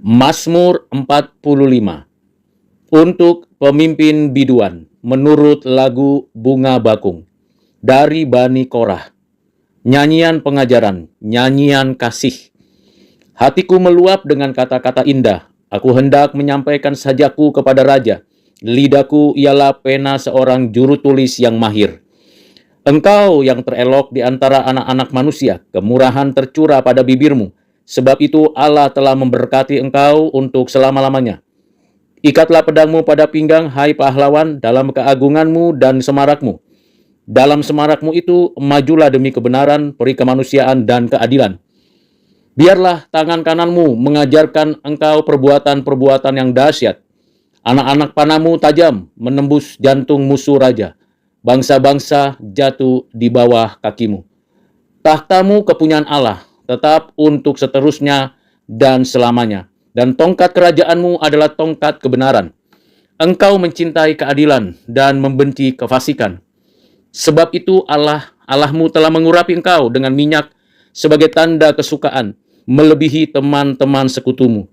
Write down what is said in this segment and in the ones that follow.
Mazmur 45 untuk pemimpin biduan menurut lagu Bunga Bakung dari Bani Korah. Nyanyian pengajaran, nyanyian kasih. Hatiku meluap dengan kata-kata indah. Aku hendak menyampaikan sajaku kepada raja. Lidahku ialah pena seorang juru tulis yang mahir. Engkau yang terelok di antara anak-anak manusia, kemurahan tercurah pada bibirmu. Sebab itu Allah telah memberkati engkau untuk selama-lamanya. Ikatlah pedangmu pada pinggang, hai pahlawan, dalam keagunganmu dan semarakmu. Dalam semarakmu itu, majulah demi kebenaran, peri kemanusiaan, dan keadilan. Biarlah tangan kananmu mengajarkan engkau perbuatan-perbuatan yang dahsyat. Anak-anak panahmu tajam, menembus jantung musuh raja. Bangsa-bangsa jatuh di bawah kakimu. Tahtamu kepunyaan Allah, tetap untuk seterusnya dan selamanya. Dan tongkat kerajaanmu adalah tongkat kebenaran. Engkau mencintai keadilan dan membenci kefasikan. Sebab itu Allahmu telah mengurapi engkau dengan minyak sebagai tanda kesukaan, melebihi teman-teman sekutumu.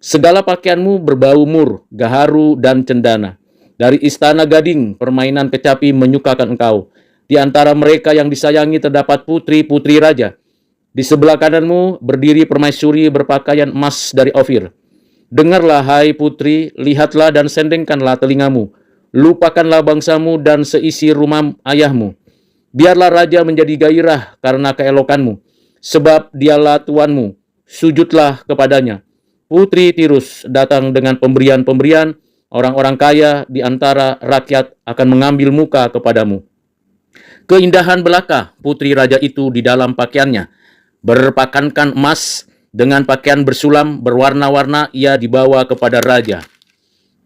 Segala pakaianmu berbau mur, gaharu, dan cendana. Dari istana gading, permainan kecapi menyukakan engkau. Di antara mereka yang disayangi terdapat putri-putri raja. Di sebelah kananmu berdiri permaisuri berpakaian emas dari Ofir. Dengarlah, hai putri, lihatlah dan sendengkanlah telingamu. Lupakanlah bangsamu dan seisi rumah ayahmu. Biarlah raja menjadi gairah karena keelokanmu, sebab dialah tuanmu. Sujudlah kepadanya. Putri Tirus datang dengan pemberian-pemberian. Orang-orang kaya di antara rakyat akan mengambil muka kepadamu. Keindahan belaka putri raja itu di dalam pakaiannya. Berpakankan emas dengan pakaian bersulam berwarna-warna ia dibawa kepada raja.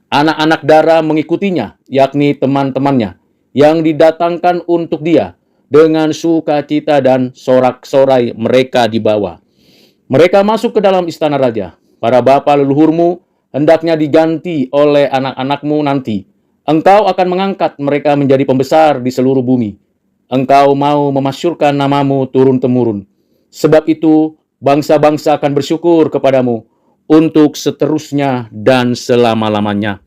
Anak-anak dara mengikutinya, yakni teman-temannya, yang didatangkan untuk dia. Dengan sukacita dan sorak-sorai mereka dibawa. Mereka masuk ke dalam istana raja. Para bapa leluhurmu hendaknya diganti oleh anak-anakmu nanti. Engkau akan mengangkat mereka menjadi pembesar di seluruh bumi. Engkau mau memasyurkan namamu turun-temurun. Sebab itu, bangsa-bangsa akan bersyukur kepadamu untuk seterusnya dan selama-lamanya.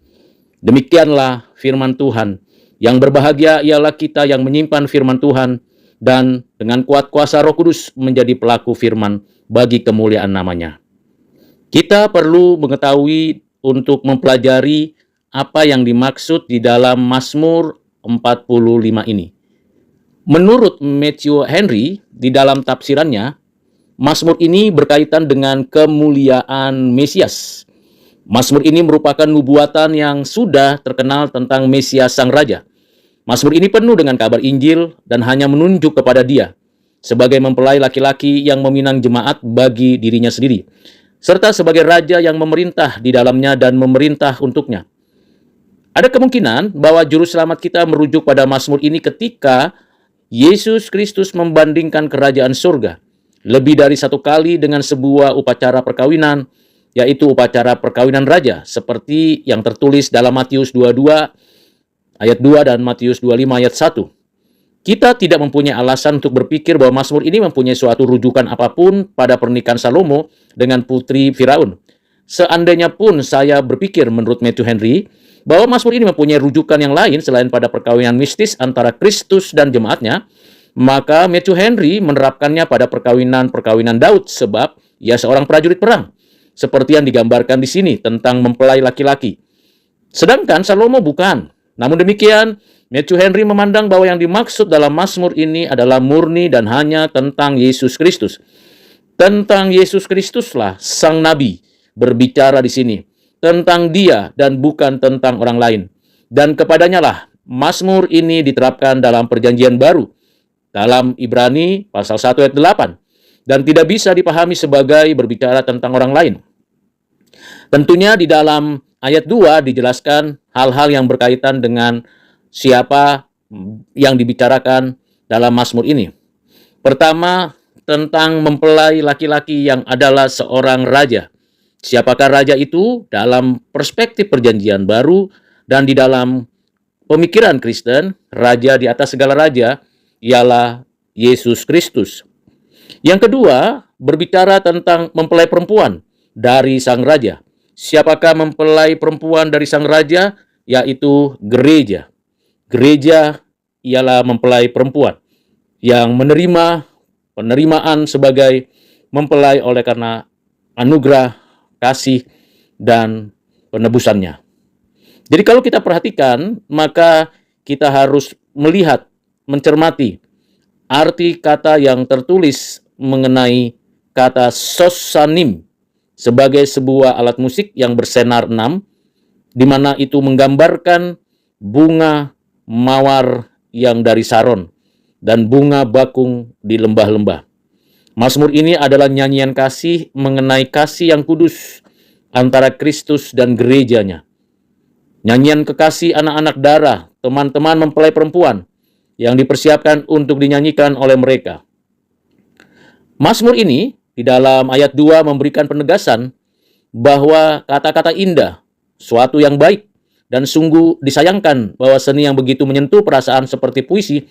Demikianlah firman Tuhan. Yang berbahagia ialah kita yang menyimpan firman Tuhan dan dengan kuat kuasa Roh Kudus menjadi pelaku firman bagi kemuliaan namanya. Kita perlu mengetahui untuk mempelajari apa yang dimaksud di dalam Mazmur 45 ini. Menurut Matthew Henry, di dalam tafsirannya, Mazmur ini berkaitan dengan kemuliaan Mesias. Mazmur ini merupakan nubuatan yang sudah terkenal tentang Mesias Sang Raja. Mazmur ini penuh dengan kabar Injil dan hanya menunjuk kepada Dia sebagai mempelai laki-laki yang meminang jemaat bagi dirinya sendiri, serta sebagai raja yang memerintah di dalamnya dan memerintah untuknya. Ada kemungkinan bahwa juru selamat kita merujuk pada Mazmur ini ketika Yesus Kristus membandingkan kerajaan surga lebih dari satu kali dengan sebuah upacara perkawinan, yaitu upacara perkawinan raja, seperti yang tertulis dalam Matius 22 ayat 2 dan Matius 25 ayat 1. Kita tidak mempunyai alasan untuk berpikir bahwa Mazmur ini mempunyai suatu rujukan apapun pada pernikahan Salomo dengan putri Firaun. Seandainya pun saya berpikir menurut Matthew Henry bahwa Mazmur ini mempunyai rujukan yang lain selain pada perkawinan mistis antara Kristus dan jemaatnya, maka Matthew Henry menerapkannya pada perkawinan Daud sebab ia seorang prajurit perang, seperti yang digambarkan di sini tentang mempelai laki-laki. Sedangkan Salomo bukan. Namun demikian, Matthew Henry memandang bahwa yang dimaksud dalam Mazmur ini adalah murni dan hanya tentang Yesus Kristus. Tentang Yesus Kristuslah sang nabi berbicara di sini. Tentang Dia dan bukan tentang orang lain. Dan kepadanya lah Mazmur ini diterapkan dalam perjanjian baru. Dalam Ibrani pasal 1 ayat 8. Dan tidak bisa dipahami sebagai berbicara tentang orang lain. Tentunya di dalam ayat 2 dijelaskan hal-hal yang berkaitan dengan siapa yang dibicarakan dalam Mazmur ini. Pertama, tentang mempelai laki-laki yang adalah seorang raja. Siapakah raja itu dalam perspektif perjanjian baru dan di dalam pemikiran Kristen, raja di atas segala raja ialah Yesus Kristus. Yang kedua, berbicara tentang mempelai perempuan dari sang raja. Siapakah mempelai perempuan dari sang raja? Yaitu gereja. Gereja ialah mempelai perempuan yang menerima penerimaan sebagai mempelai oleh karena anugerah, kasih, dan penebusannya. Jadi kalau kita perhatikan, maka kita harus melihat, mencermati arti kata yang tertulis mengenai kata sosanim sebagai sebuah alat musik yang bersenar 6, di mana itu menggambarkan bunga mawar yang dari Saron dan bunga bakung di lembah-lembah. Mazmur ini adalah nyanyian kasih mengenai kasih yang kudus antara Kristus dan gerejanya. Nyanyian kekasih anak-anak darah, teman-teman mempelai perempuan yang dipersiapkan untuk dinyanyikan oleh mereka. Mazmur ini di dalam ayat 2 memberikan penegasan bahwa kata-kata indah, suatu yang baik, dan sungguh disayangkan bahwa seni yang begitu menyentuh perasaan seperti puisi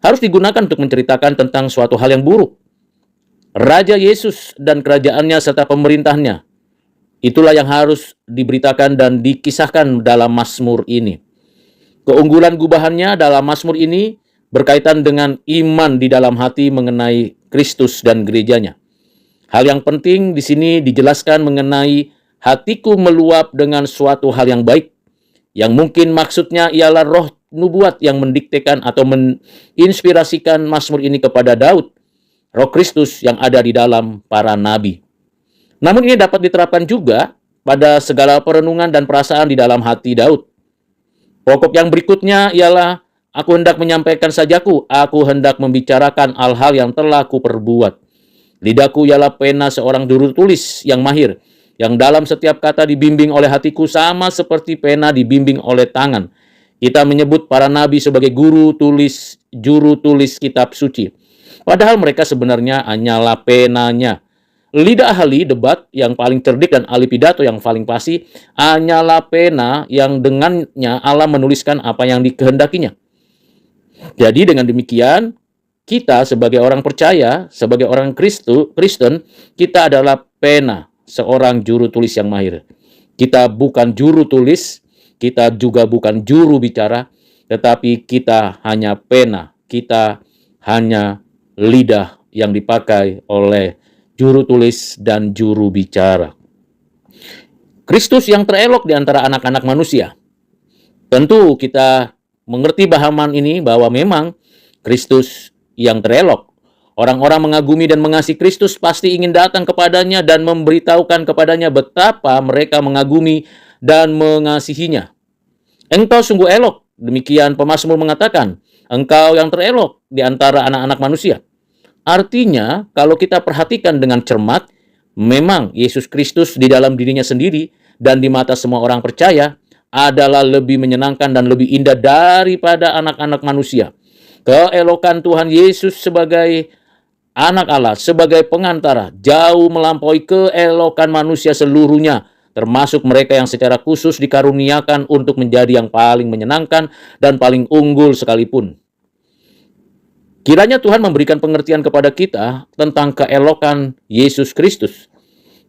harus digunakan untuk menceritakan tentang suatu hal yang buruk. Raja Yesus dan kerajaannya serta pemerintahnya, itulah yang harus diberitakan dan dikisahkan dalam Mazmur ini. Keunggulan gubahannya dalam Mazmur ini berkaitan dengan iman di dalam hati mengenai Kristus dan gerejanya. Hal yang penting di sini dijelaskan mengenai hatiku meluap dengan suatu hal yang baik, yang mungkin maksudnya ialah roh nubuat yang mendiktekan atau menginspirasikan Mazmur ini kepada Daud, roh Kristus yang ada di dalam para nabi. Namun ini dapat diterapkan juga pada segala perenungan dan perasaan di dalam hati Daud. Pokok yang berikutnya ialah, aku hendak menyampaikan sajaku, aku hendak membicarakan hal-hal yang telah kuperbuat. Lidahku ialah pena seorang juru tulis yang mahir, yang dalam setiap kata dibimbing oleh hatiku sama seperti pena dibimbing oleh tangan. Kita menyebut para nabi sebagai juru tulis kitab suci. Padahal mereka sebenarnya hanyalah penanya. Lidah ahli debat yang paling cerdik dan ahli pidato yang paling fasih hanyalah pena yang dengannya Allah menuliskan apa yang dikehendakinya. Jadi dengan demikian, kita sebagai orang percaya, sebagai orang Kristen, kita adalah pena seorang juru tulis yang mahir. Kita bukan juru tulis, kita juga bukan juru bicara, tetapi kita hanya pena, kita hanya lidah yang dipakai oleh juru tulis dan juru bicara. Kristus yang terelok di antara anak-anak manusia. Tentu kita mengerti pahaman ini bahwa memang Kristus yang terelok. Orang-orang mengagumi dan mengasihi Kristus pasti ingin datang kepadanya dan memberitahukan kepadanya betapa mereka mengagumi dan mengasihinya. Engkau sungguh elok, demikian pemazmur mengatakan, engkau yang terelok di antara anak-anak manusia. Artinya, kalau kita perhatikan dengan cermat, memang Yesus Kristus di dalam dirinya sendiri dan di mata semua orang percaya adalah lebih menyenangkan dan lebih indah daripada anak-anak manusia. Keelokan Tuhan Yesus sebagai anak Allah, sebagai pengantara, jauh melampaui keelokan manusia seluruhnya, termasuk mereka yang secara khusus dikaruniakan untuk menjadi yang paling menyenangkan dan paling unggul sekalipun. Kiranya Tuhan memberikan pengertian kepada kita tentang keelokan Yesus Kristus.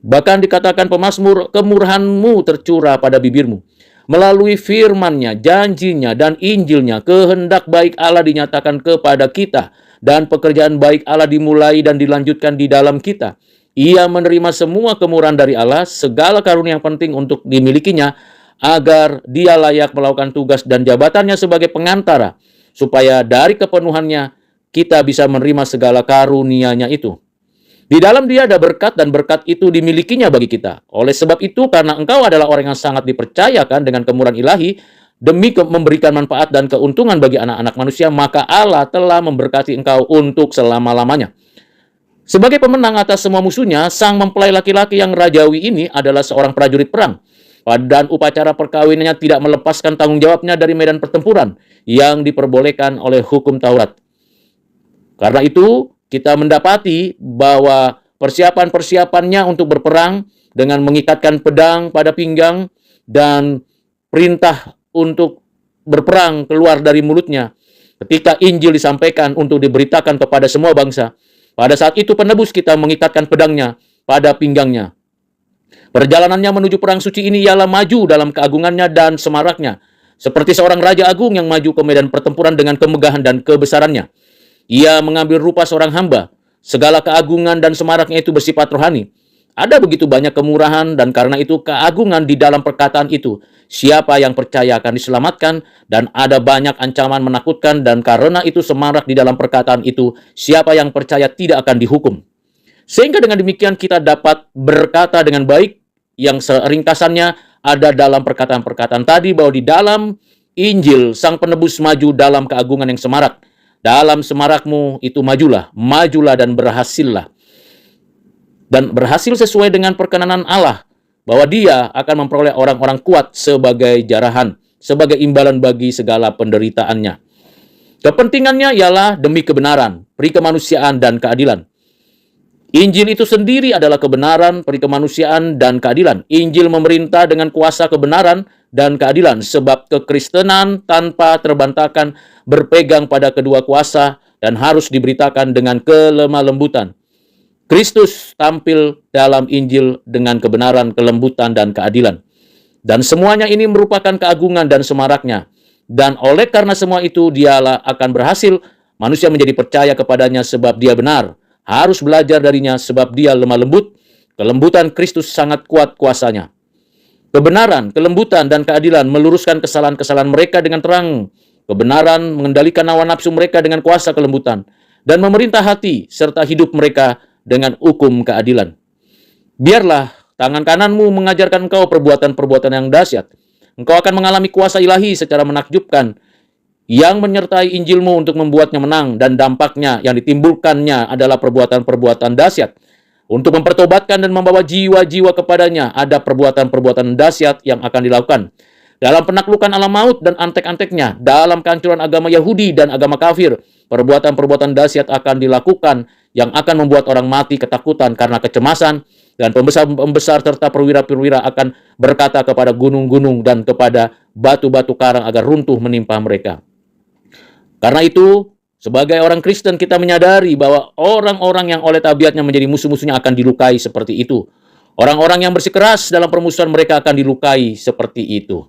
Bahkan dikatakan pemazmur, kemurahan-Mu tercurah pada bibirmu. Melalui firman-Nya, janji-Nya, dan Injil-Nya, kehendak baik Allah dinyatakan kepada kita, dan pekerjaan baik Allah dimulai dan dilanjutkan di dalam kita. Ia menerima semua kemurahan dari Allah, segala karunia yang penting untuk dimilikinya, agar dia layak melakukan tugas dan jabatannya sebagai pengantara, supaya dari kepenuhannya kita bisa menerima segala karunia-Nya itu. Di dalam Dia ada berkat, dan berkat itu dimilikinya bagi kita. Oleh sebab itu, karena engkau adalah orang yang sangat dipercayakan dengan kemurahan ilahi, demi memberikan manfaat dan keuntungan bagi anak-anak manusia, maka Allah telah memberkati engkau untuk selama-lamanya. Sebagai pemenang atas semua musuhnya, sang mempelai laki-laki yang rajawi ini adalah seorang prajurit perang. Dan upacara perkawinannya tidak melepaskan tanggung jawabnya dari medan pertempuran yang diperbolehkan oleh hukum Taurat. Karena itu, kita mendapati bahwa persiapan-persiapannya untuk berperang dengan mengikatkan pedang pada pinggang dan perintah untuk berperang keluar dari mulutnya. Ketika Injil disampaikan untuk diberitakan kepada semua bangsa, pada saat itu penebus kita mengikatkan pedangnya pada pinggangnya. Perjalanannya menuju perang suci ini ialah maju dalam keagungannya dan semaraknya, seperti seorang raja agung yang maju ke medan pertempuran dengan kemegahan dan kebesarannya. Ia mengambil rupa seorang hamba. Segala keagungan dan semaraknya itu bersifat rohani. Ada begitu banyak kemurahan dan karena itu keagungan di dalam perkataan itu. Siapa yang percaya akan diselamatkan dan ada banyak ancaman menakutkan dan karena itu semarak di dalam perkataan itu. Siapa yang percaya tidak akan dihukum. Sehingga dengan demikian kita dapat berkata dengan baik yang seringkasannya ada dalam perkataan-perkataan tadi bahwa di dalam Injil Sang Penebus maju dalam keagungan yang semarak. Dalam semarakmu itu majulah, majulah dan berhasillah. Dan berhasil sesuai dengan perkenanan Allah bahwa Dia akan memperoleh orang-orang kuat sebagai jarahan, sebagai imbalan bagi segala penderitaannya. Kepentingannya ialah demi kebenaran, peri kemanusiaan dan keadilan. Injil itu sendiri adalah kebenaran, peri kemanusiaan, dan keadilan. Injil memerintah dengan kuasa kebenaran dan keadilan, sebab kekristenan tanpa terbantahkan berpegang pada kedua kuasa dan harus diberitakan dengan kelemah lembutan. Kristus tampil dalam Injil dengan kebenaran, kelembutan, dan keadilan. Dan semuanya ini merupakan keagungan dan semaraknya. Dan oleh karena semua itu, Dialah akan berhasil, manusia menjadi percaya kepadanya sebab Dia benar. Harus belajar darinya sebab Dia lemah lembut. Kelembutan Kristus sangat kuat kuasanya. Kebenaran, kelembutan, dan keadilan meluruskan kesalahan-kesalahan mereka dengan terang. Kebenaran mengendalikan hawa nafsu mereka dengan kuasa kelembutan. Dan memerintah hati serta hidup mereka dengan hukum keadilan. Biarlah tangan kananmu mengajarkan engkau perbuatan-perbuatan yang dahsyat. Engkau akan mengalami kuasa ilahi secara menakjubkan yang menyertai Injilmu untuk membuatnya menang, dan dampaknya yang ditimbulkannya adalah perbuatan-perbuatan dahsyat. Untuk mempertobatkan dan membawa jiwa-jiwa kepadanya, ada perbuatan-perbuatan dahsyat yang akan dilakukan. Dalam penaklukan alam maut dan antek-anteknya, dalam kehancuran agama Yahudi dan agama kafir, perbuatan-perbuatan dahsyat akan dilakukan yang akan membuat orang mati ketakutan karena kecemasan, dan pembesar-pembesar serta perwira-perwira akan berkata kepada gunung-gunung dan kepada batu-batu karang agar runtuh menimpa mereka. Karena itu, sebagai orang Kristen kita menyadari bahwa orang-orang yang oleh tabiatnya menjadi musuh-musuhnya akan dilukai seperti itu. Orang-orang yang bersikeras dalam permusuhan mereka akan dilukai seperti itu.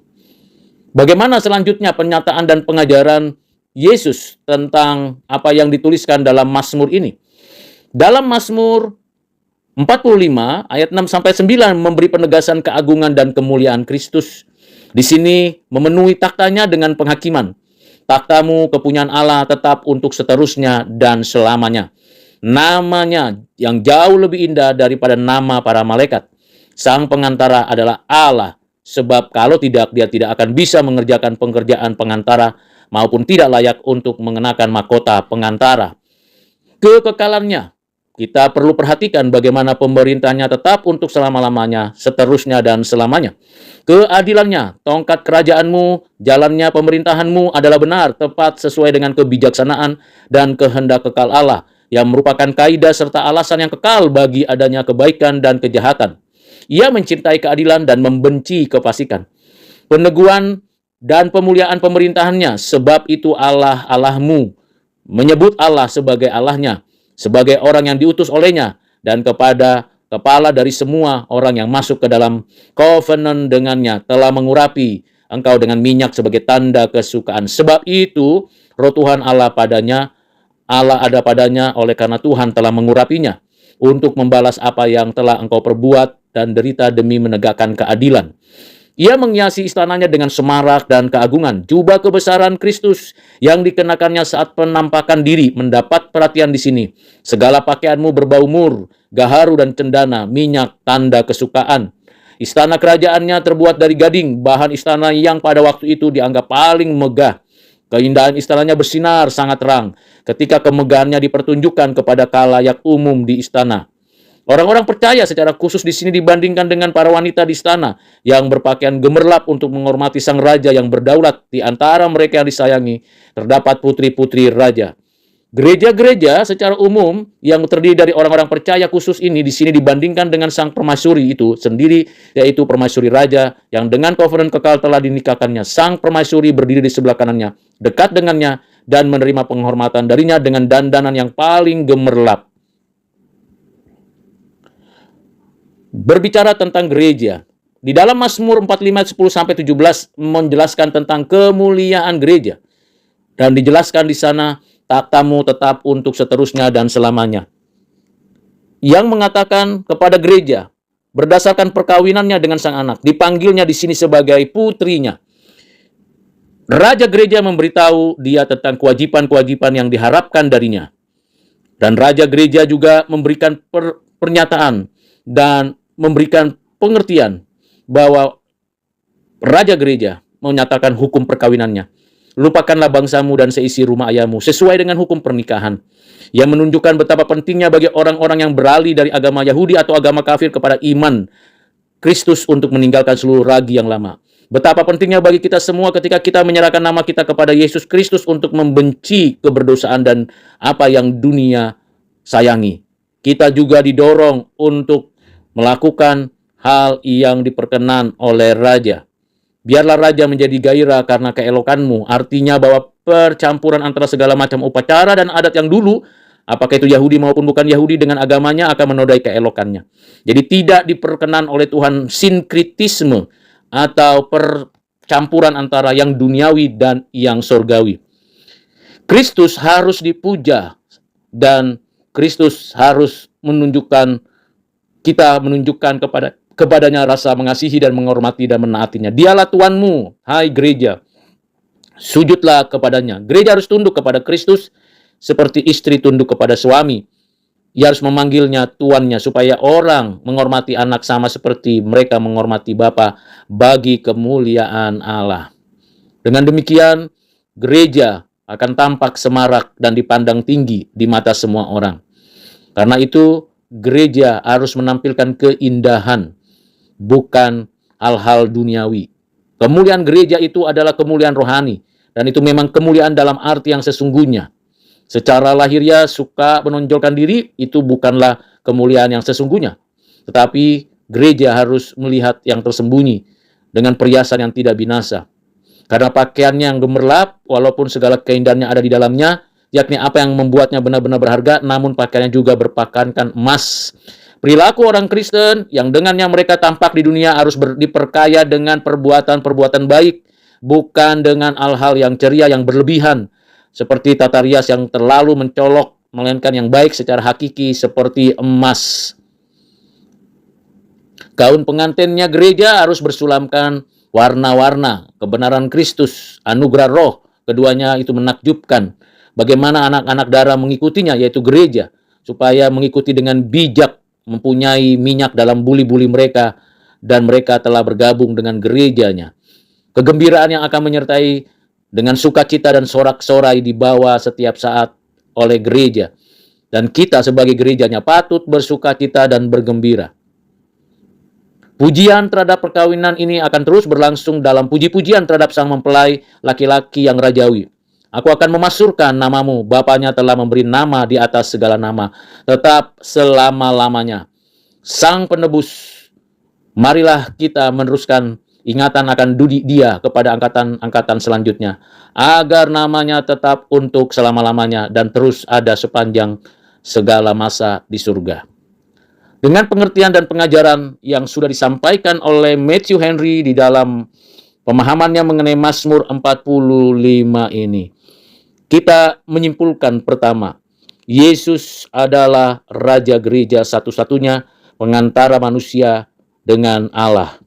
Bagaimana selanjutnya penyataan dan pengajaran Yesus tentang apa yang dituliskan dalam Mazmur ini? Dalam Mazmur 45 ayat 6-9 memberi penegasan keagungan dan kemuliaan Kristus. Di sini memenuhi taktanya dengan penghakiman. Takhtamu kepunyaan Allah tetap untuk seterusnya dan selamanya. Namanya yang jauh lebih indah daripada nama para malaikat. Sang pengantara adalah Allah, sebab kalau tidak, Dia tidak akan bisa mengerjakan pekerjaan pengantara maupun tidak layak untuk mengenakan mahkota pengantara. Kekekalannya, kita perlu perhatikan bagaimana pemerintahnya tetap untuk selama-lamanya, seterusnya dan selamanya. Keadilannya, tongkat kerajaanmu, jalannya pemerintahanmu adalah benar, tepat sesuai dengan kebijaksanaan dan kehendak kekal Allah, yang merupakan kaidah serta alasan yang kekal bagi adanya kebaikan dan kejahatan. Ia mencintai keadilan dan membenci kefasikan. Peneguhan dan pemuliaan pemerintahannya, sebab itu Allah Allahmu, menyebut Allah sebagai Allahnya, sebagai orang yang diutus olehnya, dan kepada kepala dari semua orang yang masuk ke dalam covenant dengannya, telah mengurapi engkau dengan minyak sebagai tanda kesukaan. Sebab itu roh Tuhan Allah padanya, Allah ada padanya, oleh karena Tuhan telah mengurapinya untuk membalas apa yang telah engkau perbuat dan derita demi menegakkan keadilan. Ia menghiasi istananya dengan semarak dan keagungan. Jubah kebesaran Kristus yang dikenakannya saat penampakan diri mendapat perhatian di sini. Segala pakaianmu berbau mur, gaharu dan cendana, minyak, tanda kesukaan. Istana kerajaannya terbuat dari gading, bahan istana yang pada waktu itu dianggap paling megah. Keindahan istananya bersinar sangat terang ketika kemegahannya dipertunjukkan kepada khalayak umum di istana. Orang-orang percaya secara khusus di sini dibandingkan dengan para wanita di istana yang berpakaian gemerlap untuk menghormati sang raja yang berdaulat. Di antara mereka yang disayangi terdapat putri-putri raja. Gereja-gereja secara umum yang terdiri dari orang-orang percaya khusus ini di sini dibandingkan dengan sang permaisuri itu sendiri, yaitu permaisuri raja yang dengan covenant kekal telah dinikahkannya. Sang permaisuri berdiri di sebelah kanannya, dekat dengannya, dan menerima penghormatan darinya dengan dandanan yang paling gemerlap. Berbicara tentang gereja, di dalam Mazmur 45 10-17 menjelaskan tentang kemuliaan gereja, dan dijelaskan di sana takhtamu tetap untuk seterusnya dan selamanya. Yang mengatakan kepada gereja berdasarkan perkawinannya dengan sang anak, dipanggilnya di sini sebagai putrinya. Raja gereja memberitahu dia tentang kewajiban-kewajiban yang diharapkan darinya. Dan raja gereja juga memberikan pernyataan dan memberikan pengertian bahwa raja gereja menyatakan hukum perkawinannya. Lupakanlah bangsamu dan seisi rumah ayahmu sesuai dengan hukum pernikahan, yang menunjukkan betapa pentingnya bagi orang-orang yang beralih dari agama Yahudi atau agama kafir kepada iman Kristus untuk meninggalkan seluruh ragi yang lama. Betapa pentingnya bagi kita semua ketika kita menyerahkan nama kita kepada Yesus Kristus untuk membenci keberdosaan dan apa yang dunia sayangi. Kita juga didorong untuk melakukan hal yang diperkenan oleh raja. Biarlah raja menjadi gairah karena keelokanmu. Artinya bahwa percampuran antara segala macam upacara dan adat yang dulu, apakah itu Yahudi maupun bukan Yahudi, dengan agamanya akan menodai keelokannya. Jadi tidak diperkenan oleh Tuhan sinkritisme atau percampuran antara yang duniawi dan yang surgawi. Kristus harus dipuja dan Kristus harus kita menunjukkan kepadanya rasa mengasihi dan menghormati dan menaatinya. Dialah Tuanmu, hai gereja. Sujudlah kepadanya. Gereja harus tunduk kepada Kristus seperti istri tunduk kepada suami. Ia harus memanggilnya tuannya supaya orang menghormati anak sama seperti mereka menghormati Bapa bagi kemuliaan Allah. Dengan demikian, gereja akan tampak semarak dan dipandang tinggi di mata semua orang. Karena itu, gereja harus menampilkan keindahan, bukan hal-hal duniawi. Kemuliaan gereja itu adalah kemuliaan rohani, dan itu memang kemuliaan dalam arti yang sesungguhnya. Secara lahiriah suka menonjolkan diri, itu bukanlah kemuliaan yang sesungguhnya. Tetapi gereja harus melihat yang tersembunyi dengan perhiasan yang tidak binasa. Karena pakaiannya yang gemerlap, walaupun segala keindahannya ada di dalamnya, yakni apa yang membuatnya benar-benar berharga, namun pakaiannya juga berpakaikan emas. Perilaku orang Kristen yang dengannya mereka tampak di dunia harus diperkaya dengan perbuatan-perbuatan baik, bukan dengan hal-hal yang ceria yang berlebihan, seperti tata rias yang terlalu mencolok, melainkan yang baik secara hakiki seperti emas. Gaun pengantinnya gereja harus bersulamkan warna-warna kebenaran Kristus, anugerah roh. Keduanya itu menakjubkan. Bagaimana anak-anak darah mengikutinya, yaitu gereja, supaya mengikuti dengan bijak, mempunyai minyak dalam buli-buli mereka, dan mereka telah bergabung dengan gerejanya. Kegembiraan yang akan menyertai dengan sukacita dan sorak-sorai dibawa setiap saat oleh gereja. Dan kita sebagai gerejanya patut bersukacita dan bergembira. Pujian terhadap perkawinan ini akan terus berlangsung dalam puji-pujian terhadap sang mempelai laki-laki yang rajawi. Aku akan memasyurkan namamu, Bapaknya telah memberi nama di atas segala nama, tetap selama-lamanya. Sang penebus, marilah kita meneruskan ingatan akan dia kepada angkatan-angkatan selanjutnya, agar namanya tetap untuk selama-lamanya dan terus ada sepanjang segala masa di surga. Dengan pengertian dan pengajaran yang sudah disampaikan oleh Matthew Henry di dalam pemahamannya mengenai Mazmur 45 ini, kita menyimpulkan pertama, Yesus adalah Raja Gereja satu-satunya pengantara manusia dengan Allah.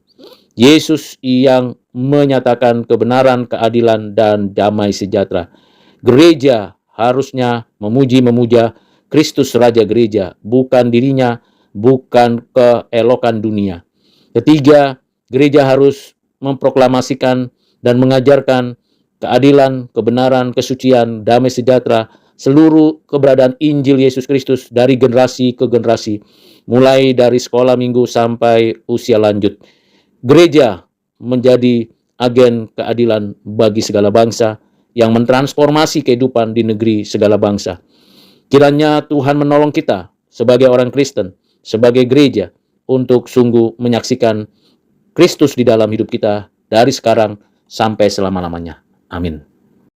Yesus yang menyatakan kebenaran, keadilan, dan damai sejahtera. Gereja harusnya memuja Kristus Raja Gereja, bukan dirinya, bukan keelokan dunia. Ketiga, gereja harus memproklamasikan dan mengajarkan keadilan, kebenaran, kesucian, damai sejahtera, seluruh keberadaan Injil Yesus Kristus dari generasi ke generasi, mulai dari sekolah minggu sampai usia lanjut. Gereja menjadi agen keadilan bagi segala bangsa yang mentransformasi kehidupan di negeri segala bangsa. Kiranya Tuhan menolong kita sebagai orang Kristen, sebagai gereja, untuk sungguh menyaksikan Kristus di dalam hidup kita dari sekarang sampai selama-lamanya. Amin.